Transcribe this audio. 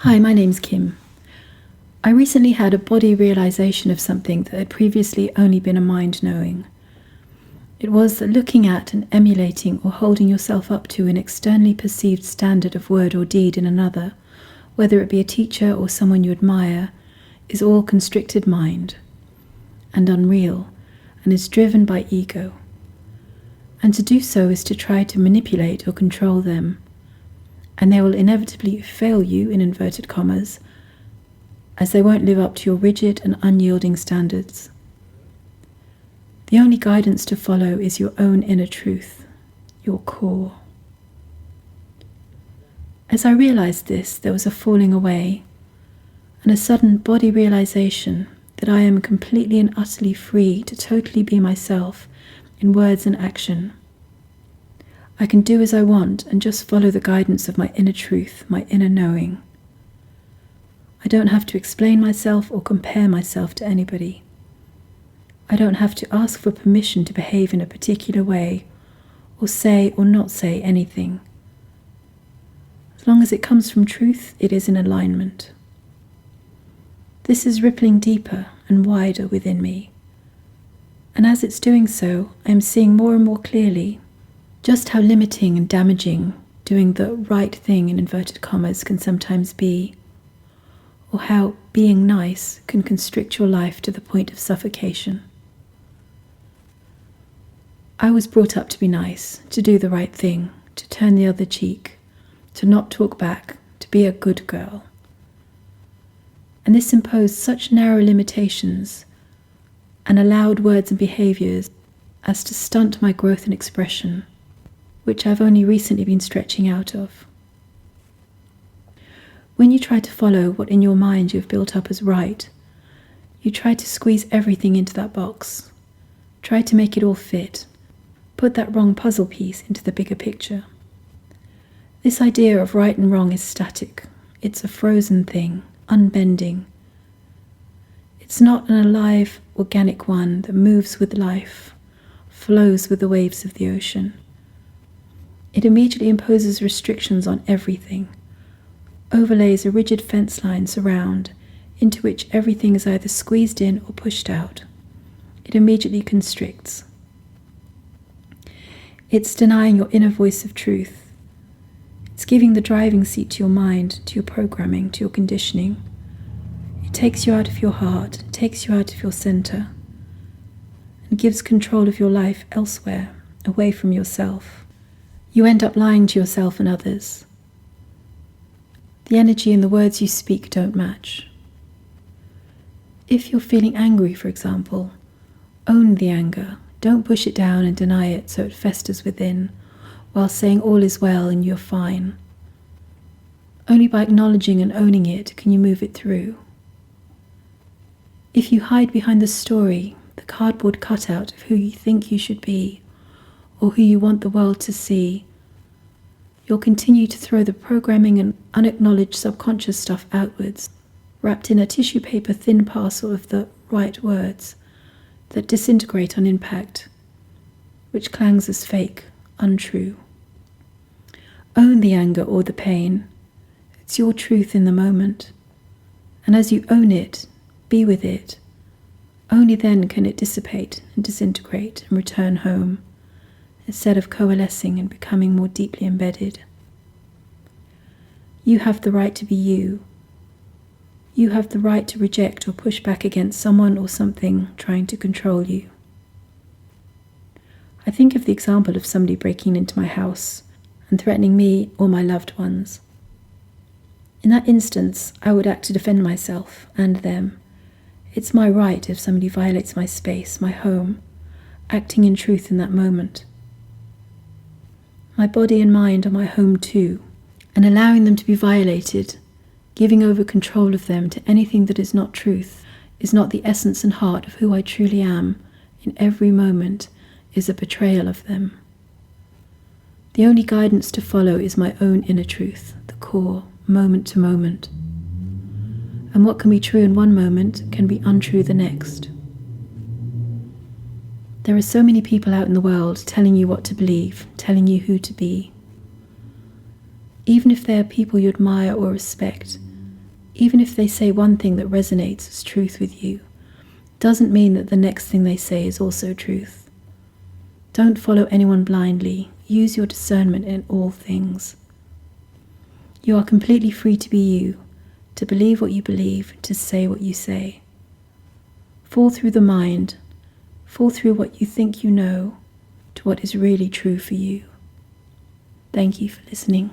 Hi, my name's Kim. I recently had a body realization of something that had previously only been a mind knowing. It was that looking at and emulating or holding yourself up to an externally perceived standard of word or deed in another, whether it be a teacher or someone you admire, is all constricted mind and unreal, and is driven by ego. And to do so is to try to manipulate or control them, and they will inevitably fail you, in inverted commas, as they won't live up to your rigid and unyielding standards. The only guidance to follow is your own inner truth, your core. As I realized this, there was a falling away and a sudden body realization that I am completely and utterly free to totally be myself in words and action. I can do as I want and just follow the guidance of my inner truth, my inner knowing. I don't have to explain myself or compare myself to anybody. I don't have to ask for permission to behave in a particular way or say or not say anything. As long as it comes from truth, it is in alignment. This is rippling deeper and wider within me. And as it's doing so, I am seeing more and more clearly just how limiting and damaging doing the right thing, in inverted commas, can sometimes be, or how being nice can constrict your life to the point of suffocation. I was brought up to be nice, to do the right thing, to turn the other cheek, to not talk back, to be a good girl. And this imposed such narrow limitations and allowed words and behaviours as to stunt my growth and expression, which I've only recently been stretching out of. When you try to follow what in your mind you've built up as right, you try to squeeze everything into that box, try to make it all fit, put that wrong puzzle piece into the bigger picture. This idea of right and wrong is static. It's a frozen thing, unbending. It's not an alive, organic one that moves with life, flows with the waves of the ocean. It immediately imposes restrictions on everything, overlays a rigid fence line surround into which everything is either squeezed in or pushed out. It immediately constricts. It's denying your inner voice of truth. It's giving the driving seat to your mind, to your programming, to your conditioning. It takes you out of your heart, takes you out of your center, and gives control of your life elsewhere, away from yourself. You end up lying to yourself and others. The energy and the words you speak don't match. If you're feeling angry, for example, own the anger. Don't push it down and deny it so it festers within, while saying all is well and you're fine. Only by acknowledging and owning it can you move it through. If you hide behind the story, the cardboard cutout of who you think you should be, or who you want the world to see, you'll continue to throw the programming and unacknowledged subconscious stuff outwards, wrapped in a tissue paper thin parcel of the right words that disintegrate on impact, which clangs as fake, untrue. Own the anger or the pain. It's your truth in the moment. And as you own it, be with it, only then can it dissipate and disintegrate and return home, instead of coalescing and becoming more deeply embedded. You have the right to be you. You have the right to reject or push back against someone or something trying to control you. I think of the example of somebody breaking into my house and threatening me or my loved ones. In that instance, I would act to defend myself and them. It's my right if somebody violates my space, my home, acting in truth in that moment. My body and mind are my home too, and allowing them to be violated, giving over control of them to anything that is not truth, is not the essence and heart of who I truly am in every moment, is a betrayal of them. The only guidance to follow is my own inner truth, the core, moment to moment. And what can be true in one moment can be untrue the next. There are so many people out in the world telling you what to believe, telling you who to be. Even if they are people you admire or respect, Even if they say one thing that resonates as truth with you, doesn't mean that the next thing they say is also truth. Don't follow anyone blindly. Use your discernment in all things. You are completely free to be you, to believe what you believe, to say what you say. Fall through the mind, fall through what you think you know, to what is really true for you. Thank you for listening.